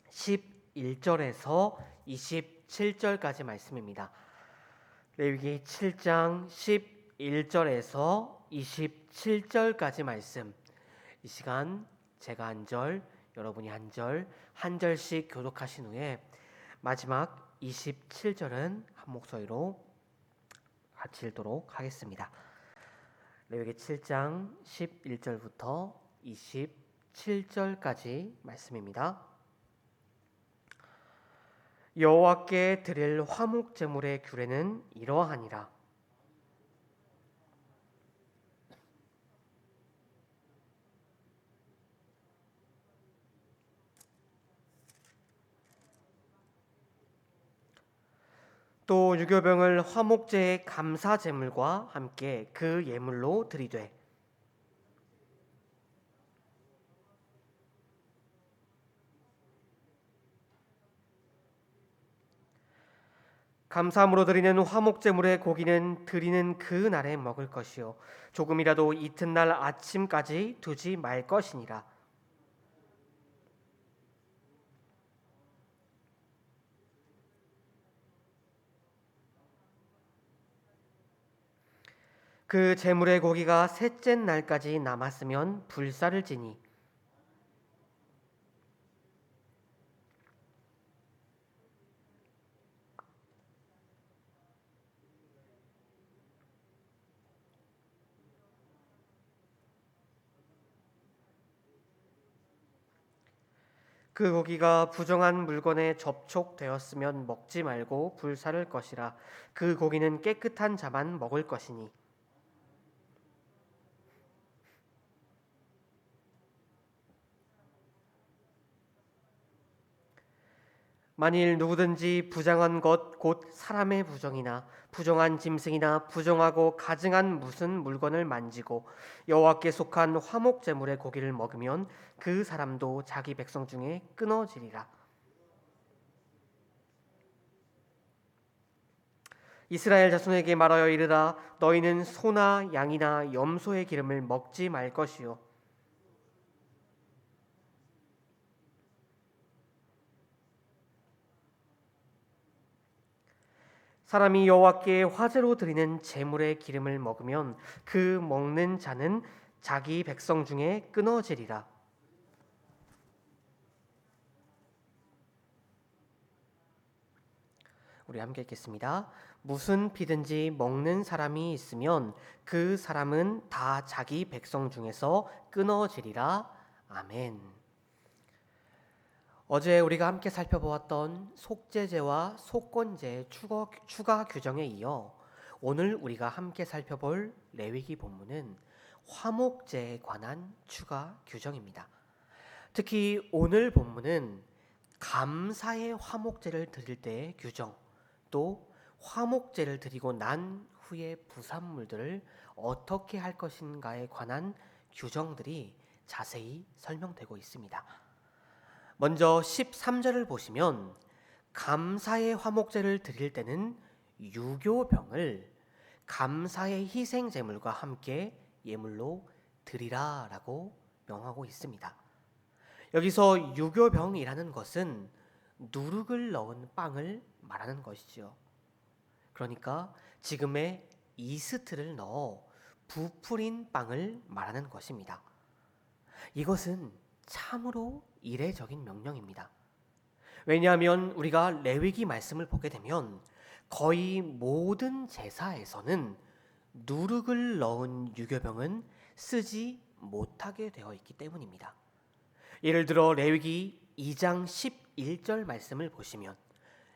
11절에서 27절까지 말씀입니다. 레위기 7장 11절에서 27절까지 말씀. 이 시간 제가 한 절, 여러분이 한 절, 한 절씩 교독하신 후에 마지막 27절은 한 목소리로 같이 읽도록 하겠습니다. 레위기 7장 11절부터 27절까지 말씀입니다. 여호와께 드릴 화목 제물의 규례는 이러하니라. 또 유교병을 화목제의 감사 제물과 함께 그 예물로 드리되 감사함으로 드리는 화목제물의 고기는 드리는 그 날에 먹을 것이요 조금이라도 이튿날 아침까지 두지 말 것이니라. 그 제물의 고기가 셋째 날까지 남았으면 불살을 지니 그 고기가 부정한 물건에 접촉되었으면 먹지 말고 불살을 것이라. 그 고기는 깨끗한 자만 먹을 것이니 만일 누구든지 부정한 것 곧 사람의 부정이나 부정한 짐승이나 부정하고 가증한 무슨 물건을 만지고 여호와께 속한 화목 제물의 고기를 먹으면 그 사람도 자기 백성 중에 끊어지리라. 이스라엘 자손에게 말하여 이르라. 너희는 소나 양이나 염소의 기름을 먹지 말 것이요 사람이 여호와께 화제로 드리는 제물의 기름을 먹으면 그 먹는 자는 자기 백성 중에 끊어지리라. 우리 함께 읽겠습니다. 무슨 피든지 먹는 사람이 있으면 그 사람은 다 자기 백성 중에서 끊어지리라. 아멘. 어제 우리가 함께 살펴보았던 속죄제와 속건제의 추가 규정에 이어 오늘 우리가 함께 살펴볼 레위기 본문은 화목제에 관한 추가 규정입니다. 특히 오늘 본문은 감사의 화목제를 드릴 때의 규정, 또 화목제를 드리고 난 후의 부산물들을 어떻게 할 것인가에 관한 규정들이 자세히 설명되고 있습니다. 먼저 13절을 보시면 감사의 화목제를 드릴 때는 유교병을 감사의 희생제물과 함께 예물로 드리라라고 명하고 있습니다. 여기서 유교병이라는 것은 누룩을 넣은 빵을 말하는 것이죠. 그러니까 지금의 이스트를 넣어 부풀인 빵을 말하는 것입니다. 이것은 참으로 이례적인 명령입니다. 왜냐하면 우리가 레위기 말씀을 보게 되면 거의 모든 제사에서는 누룩을 넣은 유교병은 쓰지 못하게 되어 있기 때문입니다. 예를 들어 레위기 2장 11절 말씀을 보시면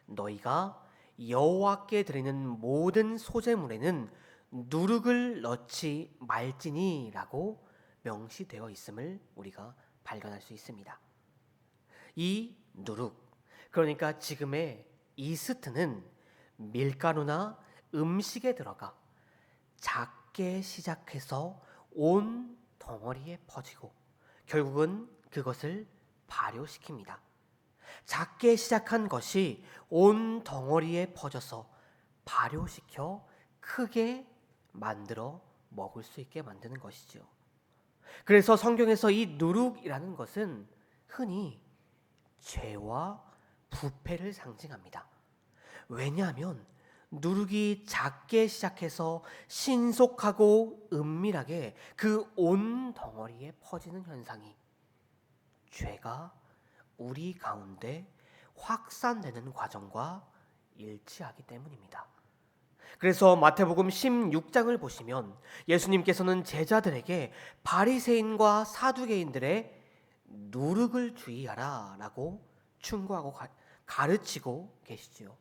너희가 여호와께 드리는 모든 소제물에는 누룩을 넣지 말지니라고 명시되어 있음을 우리가 발견할 수 있습니다. 이 누룩, 그러니까 지금의 이스트는 밀가루나 음식에 들어가 작게 시작해서 온 덩어리에 퍼지고 결국은 그것을 발효시킵니다. 작게 시작한 것이 온 덩어리에 퍼져서 발효시켜 크게 만들어 먹을 수 있게 만드는 것이죠. 그래서 성경에서 이 누룩이라는 것은 흔히 죄와 부패를 상징합니다. 왜냐하면 누룩이 작게 시작해서 신속하고 은밀하게 그 온 덩어리에 퍼지는 현상이 죄가 우리 가운데 확산되는 과정과 일치하기 때문입니다. 그래서 마태복음 16장을 보시면 예수님께서는 제자들에게 바리새인과 사두개인들의 누룩을 주의하라 라고 충고하고 가르치고 계시지요.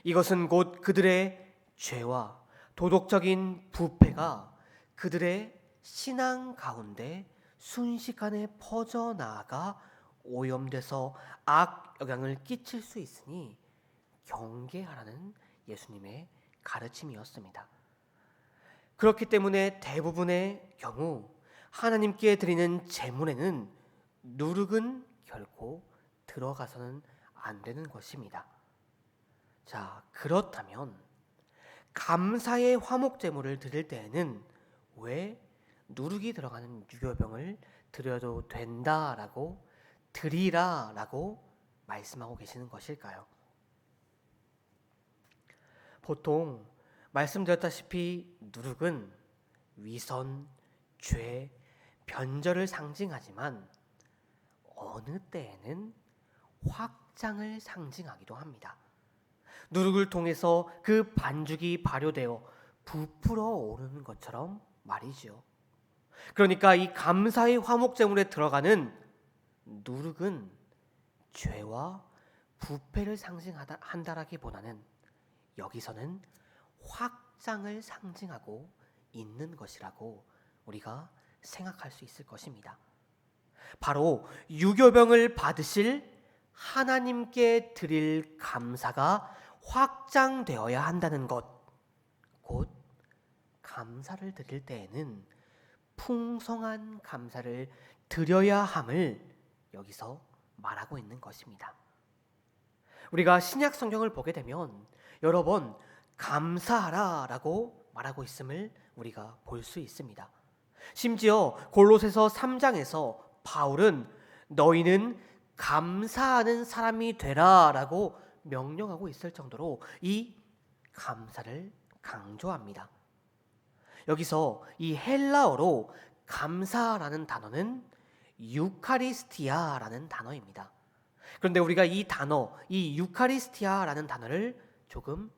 이것은 곧 그들의 죄와 도덕적인 부패가 그들의 신앙 가운데 순식간에 퍼져나가 오염돼서 악 영향을 끼칠 수 있으니 경계하라는 예수님의 가르침이었습니다. 그렇기 때문에 대부분의 경우 하나님께 드리는 제물에는 누룩은 결코 들어가서는 안 되는 것입니다. 자, 그렇다면 감사의 화목 제물을 드릴 때에는 왜 누룩이 들어가는 유교병을 드려도 된다라고 드리라라고 말씀하고 계시는 것일까요? 보통 말씀드렸다시피 누룩은 위선, 죄, 변절을 상징하지만 어느 때에는 확장을 상징하기도 합니다. 누룩을 통해서 그 반죽이 발효되어 부풀어 오르는 것처럼 말이지요. 그러니까 이 감사의 화목제물에 들어가는 누룩은 죄와 부패를 상징한다라기보다는 여기서는 확장을 상징하고 있는 것이라고 우리가 생각할 수 있을 것입니다. 바로 유교병을 받으실 하나님께 드릴 감사가 확장되어야 한다는 것, 곧 감사를 드릴 때에는 풍성한 감사를 드려야 함을 여기서 말하고 있는 것입니다. 우리가 신약 성경을 보게 되면 여러 번 감사하라 라고 말하고 있음을 우리가 볼 수 있습니다. 심지어 골로새서 3장에서 바울은 너희는 감사하는 사람이 되라 라고 명령하고 있을 정도로 이 감사를 강조합니다. 여기서 이 헬라어로 감사라는 단어는 유카리스티아라는 단어입니다. 그런데 우리가 이 단어, 이 유카리스티아라는 단어를 조금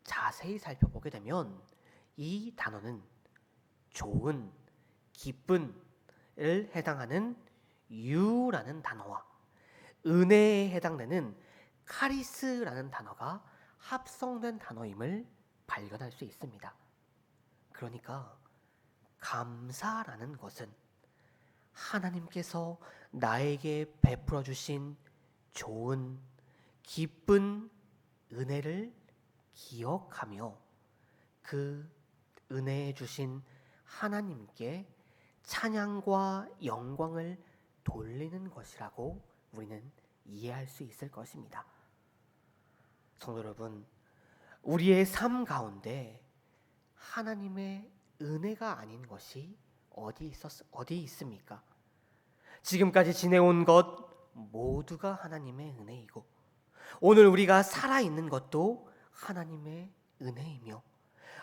자세히 살펴보게 되면 이 단어는 좋은, 기쁨을 해당하는 유라는 단어와 은혜에 해당되는 카리스라는 단어가 합성된 단어임을 발견할 수 있습니다. 그러니까 감사라는 것은 하나님께서 나에게 베풀어 주신 좋은, 기쁜 은혜를 기억하며 그 은혜에 주신 하나님께 찬양과 영광을 돌리는 것이라고 우리는 이해할 수 있을 것입니다. 성도 여러분, 우리의 삶 가운데 하나님의 은혜가 아닌 것이 어디 있습니까? 지금까지 지내온 것 모두가 하나님의 은혜이고 오늘 우리가 살아있는 것도 하나님의 은혜이며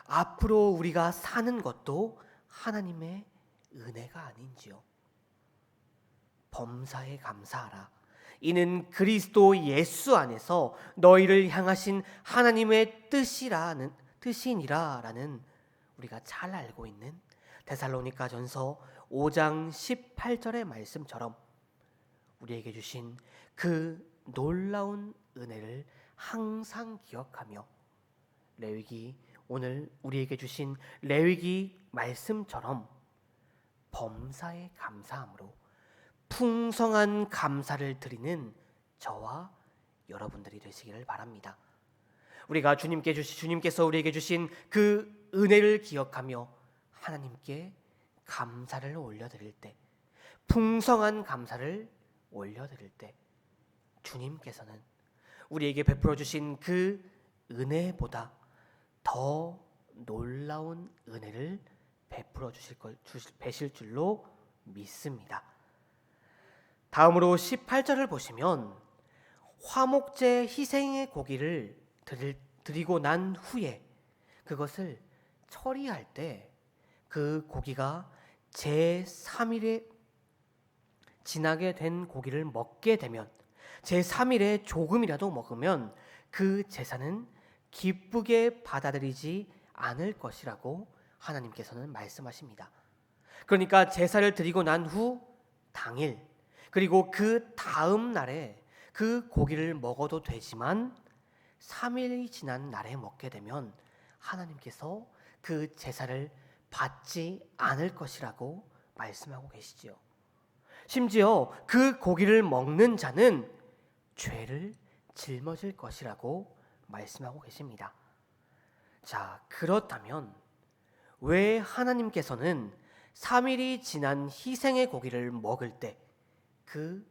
앞으로 우리가 사는 것도 하나님의 은혜가 아닌지요. 범사에 감사하라. 이는 그리스도 예수 안에서 너희를 향하신 하나님의 뜻이니라라는 우리가 잘 알고 있는 데살로니가전서 5장 18절의 말씀처럼 우리에게 주신 그 놀라운 은혜를 항상 기억하며 레위기 오늘 우리에게 주신 레위기 말씀처럼 범사에 감사함으로 풍성한 감사를 드리는 저와 여러분들이 되시기를 바랍니다. 우리가 주님께서 우리에게 주신 그 은혜를 기억하며 하나님께 감사를 올려드릴 때, 풍성한 감사를 올려드릴 때 주님께서는 우리에게 베풀어 주신 그 은혜보다 더 놀라운 은혜를 베풀어 주실 줄로 믿습니다. 다음으로 18절을 보시면 화목제 희생의 고기를 드리고 난 후에 그것을 처리할 때 그 고기가 제3일에 지나게 된 고기를 먹게 되면, 제3일에 조금이라도 먹으면 그 제사는 기쁘게 받아들이지 않을 것이라고 하나님께서는 말씀하십니다. 그러니까 제사를 드리고 난 후 당일, 그리고 그 다음 날에 그 고기를 먹어도 되지만 3일이 지난 날에 먹게 되면 하나님께서 그 제사를 받지 않을 것이라고 말씀하고 계시지요. 심지어 그 고기를 먹는 자는 죄를 짊어질 것이라고 말씀하고 계십니다. 자, 그렇다면 왜 하나님께서는 3일이 지난 희생의 고기를 먹을 때 그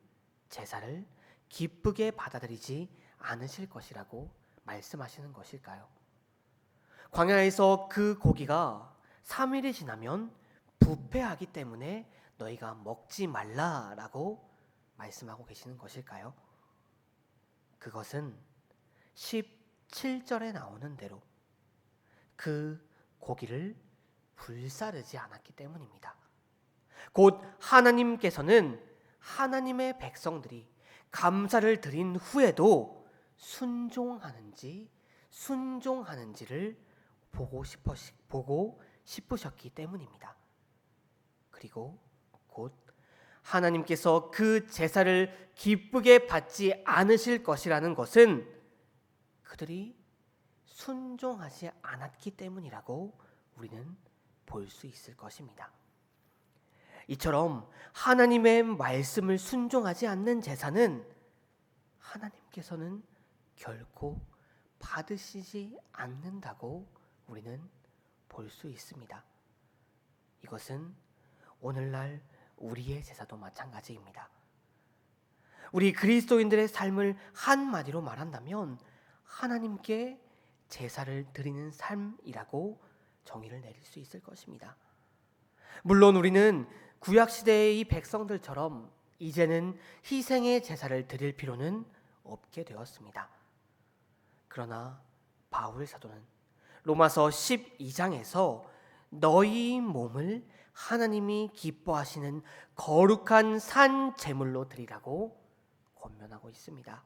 제사를 기쁘게 받아들이지 않으실 것이라고 말씀하시는 것일까요? 광야에서 그 고기가 3일이 지나면 부패하기 때문에 너희가 먹지 말라라고 말씀하고 계시는 것일까요? 그것은 17절에 나오는 대로 그 고기를 불사르지 않았기 때문입니다. 곧 하나님께서는 하나님의 백성들이 감사를 드린 후에도 순종하는지를 보고 싶으셨기 때문입니다. 그리고 곧 하나님께서 그 제사를 기쁘게 받지 않으실 것이라는 것은 그들이 순종하지 않았기 때문이라고 우리는 볼 수 있을 것입니다. 이처럼 하나님의 말씀을 순종하지 않는 제사는 하나님께서는 결코 받으시지 않는다고 우리는 볼 수 있습니다. 이것은 오늘날 우리의 제사도 마찬가지입니다. 우리 그리스도인들의 삶을 한마디로 말한다면 하나님께 제사를 드리는 삶이라고 정의를 내릴 수 있을 것입니다. 물론 우리는 구약시대의 이 백성들처럼 이제는 희생의 제사를 드릴 필요는 없게 되었습니다. 그러나 바울 사도는 로마서 12장에서 너희 몸을 하나님이 기뻐하시는 거룩한 산 제물로 드리라고 권면하고 있습니다.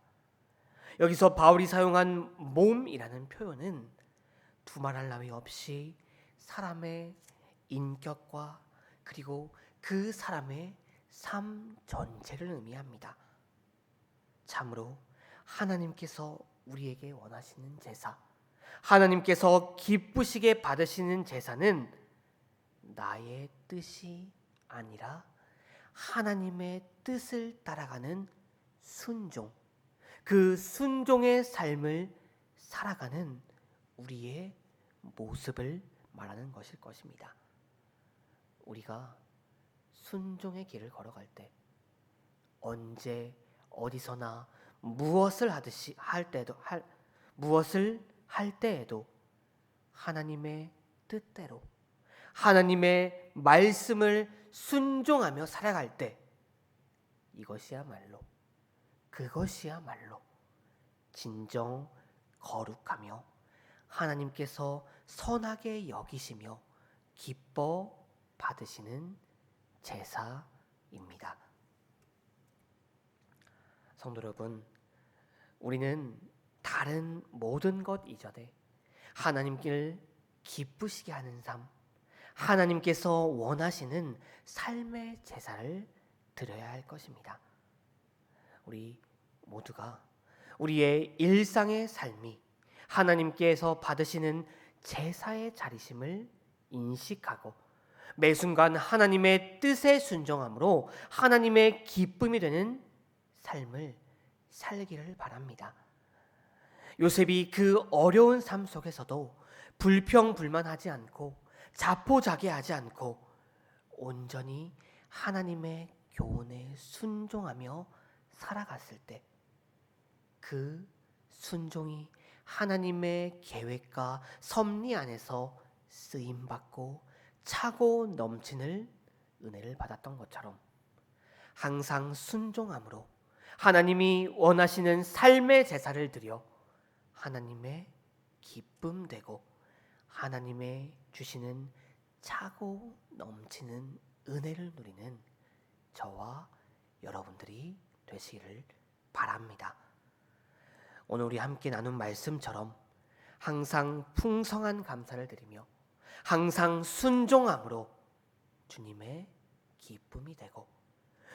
여기서 바울이 사용한 몸이라는 표현은 두말할 나위 없이 사람의 인격과 그리고 그 사람의 삶 전체를 의미합니다. 참으로 하나님께서 우리에게 원하시는 제사, 하나님께서 기쁘시게 받으시는 제사는 나의 뜻이 아니라 하나님의 뜻을 따라가는 순종, 그 순종의 삶을 살아가는 우리의 모습을 말하는 것일 것입니다. 우리가 순종의 길을 걸어갈 때 언제 어디서나 무엇을 할 때에도 하나님의 뜻대로 하나님의 말씀을 순종하며 살아갈 때 그것이야말로 진정 거룩하며 하나님께서 선하게 여기시며 기뻐 받으시는 제사입니다. 성도 여러분, 우리는 다른 모든 것 이전에 하나님께를 기쁘시게 하는 삶, 하나님께서 원하시는 삶의 제사를 드려야 할 것입니다. 우리 모두가 우리의 일상의 삶이 하나님께서 받으시는 제사의 자리심을 인식하고 매 순간 하나님의 뜻에 순종함으로 하나님의 기쁨이 되는 삶을 살기를 바랍니다. 요셉이 그 어려운 삶 속에서도 불평불만하지 않고 자포자기하지 않고 온전히 하나님의 교훈에 순종하며 살아갔을 때 그 순종이 하나님의 계획과 섭리 안에서 쓰임받고 차고 넘치는 은혜를 받았던 것처럼 항상 순종함으로 하나님이 원하시는 삶의 제사를 드려 하나님의 기쁨 되고 하나님의 주시는 차고 넘치는 은혜를 누리는 저와 여러분들이 되시기를 바랍니다. 오늘 우리 함께 나눈 말씀처럼 항상 풍성한 감사를 드리며 항상 순종함으로 주님의 기쁨이 되고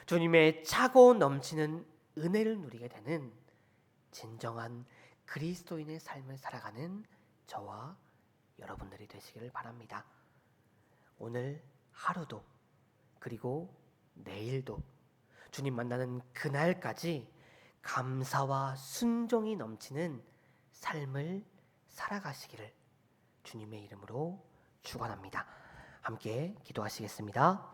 주님의 차고 넘치는 은혜를 누리게 되는 진정한 그리스도인의 삶을 살아가는 저와 여러분들이 되시기를 바랍니다. 오늘 하루도 그리고 내일도 주님 만나는 그날까지 감사와 순종이 넘치는 삶을 살아가시기를 주님의 이름으로 축원합니다. 함께 기도하시겠습니다.